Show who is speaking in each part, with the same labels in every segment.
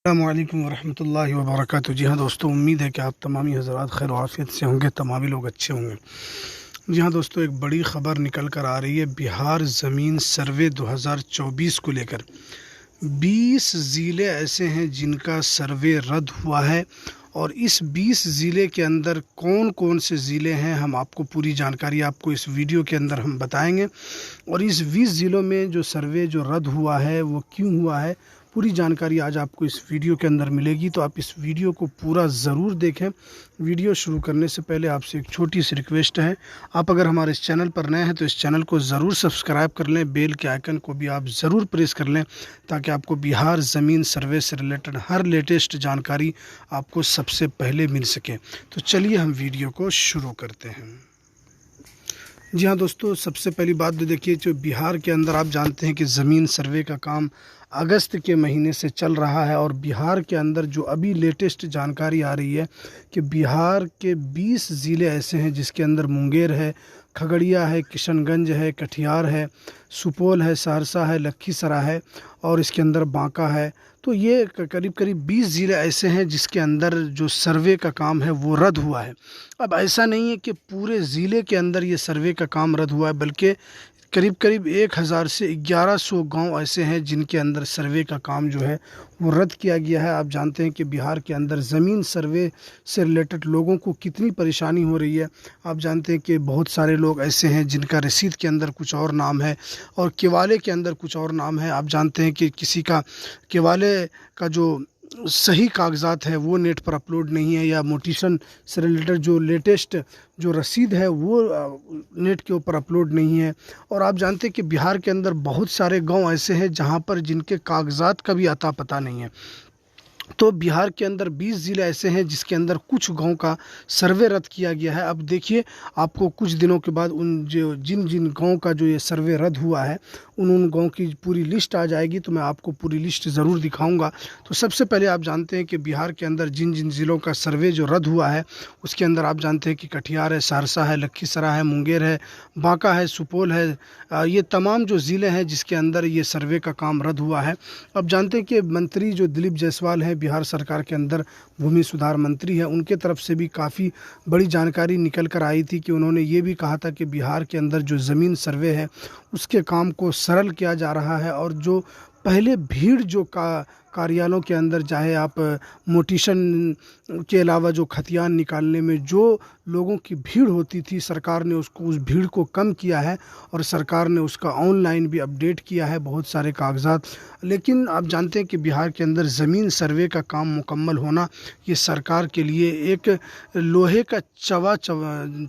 Speaker 1: अस्सलामुअलैकुम वरहमतुल्लाहि वबरकातुहू। जी हाँ दोस्तों, उम्मीद है कि आप तमामी हज़रात खैर आफ़ियत से होंगे, तमामी लोग अच्छे होंगे। जी हाँ दोस्तों, एक बड़ी ख़बर निकल कर आ रही है बिहार ज़मीन सर्वे 2024 को लेकर। 20 ज़िले ऐसे हैं जिनका सर्वे रद्द हुआ है और इस 20 ज़िले के अंदर कौन कौन से ज़िले हैं, हम आपको पूरी जानकारी आपको इस वीडियो के अंदर हम बताएंगे। और इस 20 ज़िलों में जो सर्वे जो रद्द हुआ है वो क्यों हुआ है, पूरी जानकारी आज आपको इस वीडियो के अंदर मिलेगी। तो आप इस वीडियो को पूरा ज़रूर देखें। वीडियो शुरू करने से पहले आपसे एक छोटी सी रिक्वेस्ट है, आप अगर हमारे इस चैनल पर नए हैं तो इस चैनल को ज़रूर सब्सक्राइब कर लें, बेल के आइकन को भी आप ज़रूर प्रेस कर लें ताकि आपको बिहार ज़मीन सर्वे से रिलेटेड हर लेटेस्ट जानकारी आपको सबसे पहले मिल सके। तो चलिए हम वीडियो को शुरू करते हैं। जी हाँ दोस्तों, सबसे पहली बात तो देखिए, जो बिहार के अंदर आप जानते हैं कि ज़मीन सर्वे का काम अगस्त के महीने से चल रहा है और बिहार के अंदर जो अभी लेटेस्ट जानकारी आ रही है कि बिहार के 20 ज़िले ऐसे हैं जिसके अंदर मुंगेर है, खगड़िया है, किशनगंज है, कटिहार है, सुपौल है, सहरसा है, लखीसराय है और इसके अंदर बांका है। तो ये करीब करीब 20 ज़िले ऐसे हैं जिसके अंदर जो सर्वे का काम है वो रद्द हुआ है। अब ऐसा नहीं है कि पूरे ज़िले के अंदर ये सर्वे का काम रद्द हुआ है, बल्कि करीब करीब 1000 से 1100 गांव ऐसे हैं जिनके अंदर सर्वे का काम जो है वो रद्द किया गया है। आप जानते हैं कि बिहार के अंदर ज़मीन सर्वे से रिलेटेड लोगों को कितनी परेशानी हो रही है। आप जानते हैं कि बहुत सारे लोग ऐसे हैं जिनका रसीद के अंदर कुछ और नाम है और केवाले के अंदर कुछ और नाम है। आप जानते हैं कि किसी का केवाले का जो सही कागज़ात है वो नेट पर अपलोड नहीं है, या मोटिशन से रिलेटेड जो लेटेस्ट जो रसीद है वो नेट के ऊपर अपलोड नहीं है। और आप जानते हैं कि बिहार के अंदर बहुत सारे गांव ऐसे हैं जहां पर जिनके कागज़ात का भी अता पता नहीं है। तो बिहार के अंदर 20 ज़िले ऐसे हैं जिसके अंदर कुछ गांव का सर्वे रद्द किया गया है। अब देखिए, आपको कुछ दिनों के बाद उन जो जिन जिन गांव का जो ये सर्वे रद्द हुआ है उन गांव की पूरी लिस्ट आ जाएगी, तो मैं आपको पूरी लिस्ट ज़रूर दिखाऊंगा। तो सबसे पहले आप जानते हैं कि बिहार के अंदर जिन जिन ज़िलों का सर्वे जो रद्द हुआ है उसके अंदर आप जानते हैं कि कटिहार है, सहरसा है, लखीसराय है, मुंगेर है, बांका है, सुपौल है। ये तमाम जो ज़िले हैं जिसके अंदर ये सर्वे का काम रद्द हुआ है। अब जानते हैं कि मंत्री जो दिलीप जायसवाल हैं, बिहार सरकार के अंदर भूमि सुधार मंत्री है, उनके तरफ से भी काफ़ी बड़ी जानकारी निकल कर आई थी कि उन्होंने ये भी कहा था कि बिहार के अंदर जो ज़मीन सर्वे है उसके काम को सरल किया जा रहा है और जो पहले भीड़ जो कार्यालयों के अंदर, चाहे आप मोटिशन के अलावा जो खतियान निकालने में जो लोगों की भीड़ होती थी, सरकार ने उसको उस भीड़ को कम किया है और सरकार ने उसका ऑनलाइन भी अपडेट किया है बहुत सारे कागजात। लेकिन आप जानते हैं कि बिहार के अंदर ज़मीन सर्वे का काम मुकम्मल होना ये सरकार के लिए एक लोहे का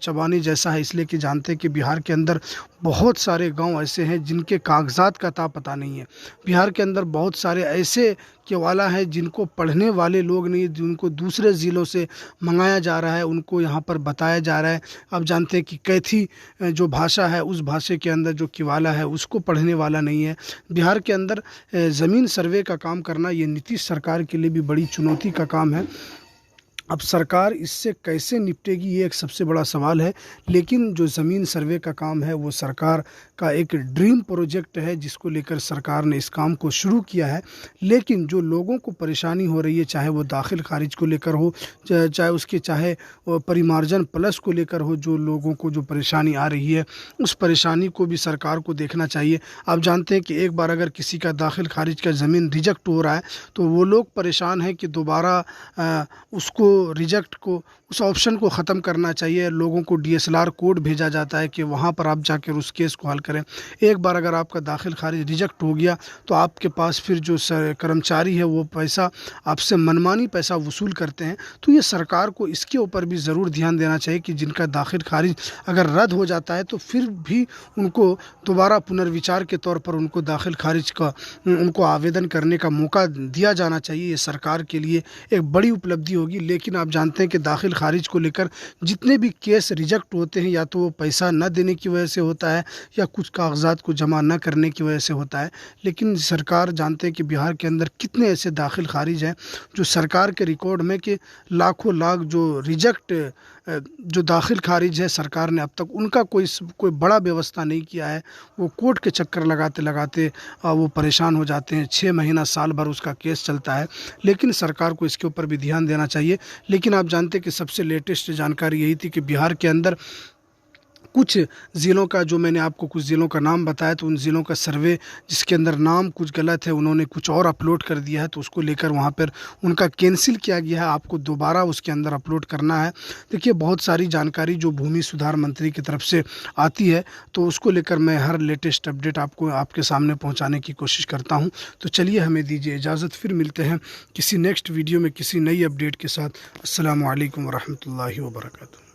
Speaker 1: चबाने जैसा है, इसलिए कि जानते हैं कि बिहार के अंदर बहुत सारे गांव ऐसे हैं जिनके कागजात का पता नहीं है। बिहार के अंदर बहुत सारे ऐसे केवाला है जिनको पढ़ने वाले लोग नहीं, जिनको दूसरे ज़िलों से मंगाया जा रहा है, उनको यहाँ पर बताया जा रहा है। अब जानते हैं कि कैथी जो भाषा है उस भाषा के अंदर जो केवाला है उसको पढ़ने वाला नहीं है। बिहार के अंदर ज़मीन सर्वे का काम करना ये नीतीश सरकार के लिए भी बड़ी चुनौती का काम है। अब सरकार इससे कैसे निपटेगी ये एक सबसे बड़ा सवाल है। लेकिन जो ज़मीन सर्वे का काम है वो सरकार का एक ड्रीम प्रोजेक्ट है जिसको लेकर सरकार ने इस काम को शुरू किया है। लेकिन जो लोगों को परेशानी हो रही है, चाहे वो दाखिल खारिज को लेकर हो, चाहे परिमार्जन प्लस को लेकर हो, जो लोगों को जो परेशानी आ रही है उस परेशानी को भी सरकार को देखना चाहिए। आप जानते हैं कि एक बार अगर किसी का दाखिल खारिज का ज़मीन रिजेक्ट हो रहा है तो वो लोग परेशान हैं कि दोबारा उसको रिजेक्ट को उस ऑप्शन को ख़त्म करना चाहिए। लोगों को DSLR कोड भेजा जाता है कि वहाँ पर आप जाकर उस केस को हल करें। एक बार अगर आपका दाखिल खारिज रिजेक्ट हो गया तो आपके पास फिर जो कर्मचारी है वो पैसा आपसे मनमानी पैसा वसूल करते हैं। तो ये सरकार को इसके ऊपर भी ज़रूर ध्यान देना चाहिए कि जिनका दाखिल खारिज अगर रद्द हो जाता है तो फिर भी उनको दोबारा पुनर्विचार के तौर पर उनको दाखिल खारिज का उनको आवेदन करने का मौका दिया जाना चाहिए। ये सरकार के लिए एक बड़ी उपलब्धि होगी। लेकिन आप जानते हैं कि दाखिल खारिज को लेकर जितने भी केस रिजेक्ट होते हैं या तो वो पैसा न देने की वजह से होता है या कुछ कागजात को जमा न करने की वजह से होता है। लेकिन सरकार जानते हैं कि बिहार के अंदर कितने ऐसे दाखिल खारिज हैं जो सरकार के रिकॉर्ड में कि लाखों लाख जो रिजेक्ट जो दाखिल खारिज है, सरकार ने अब तक उनका कोई बड़ा व्यवस्था नहीं किया है। वो कोर्ट के चक्कर लगाते लगाते वो परेशान हो जाते हैं। 6 महीना साल भर उसका केस चलता है। लेकिन सरकार को इसके ऊपर भी ध्यान देना चाहिए। लेकिन आप जानते हैं कि सबसे लेटेस्ट जानकारी यही थी कि बिहार के अंदर कुछ ज़िलों का, जो मैंने आपको कुछ ज़िलों का नाम बताया, तो उन ज़िलों का सर्वे जिसके अंदर नाम कुछ गलत है, उन्होंने कुछ और अपलोड कर दिया है, तो उसको लेकर वहाँ पर उनका कैंसिल किया गया है। आपको दोबारा उसके अंदर अपलोड करना है। देखिए, बहुत सारी जानकारी जो भूमि सुधार मंत्री की तरफ से आती है, तो उसको लेकर मैं हर लेटेस्ट अपडेट आपको आपके सामने पहुँचाने की कोशिश करता हूँ। तो चलिए, हमें दीजिए इजाज़त, फिर मिलते हैं किसी नेक्स्ट वीडियो में किसी नई अपडेट के साथ। अस्सलामु अलैकुम वरहमतुल्लाहि वबरकातुहू।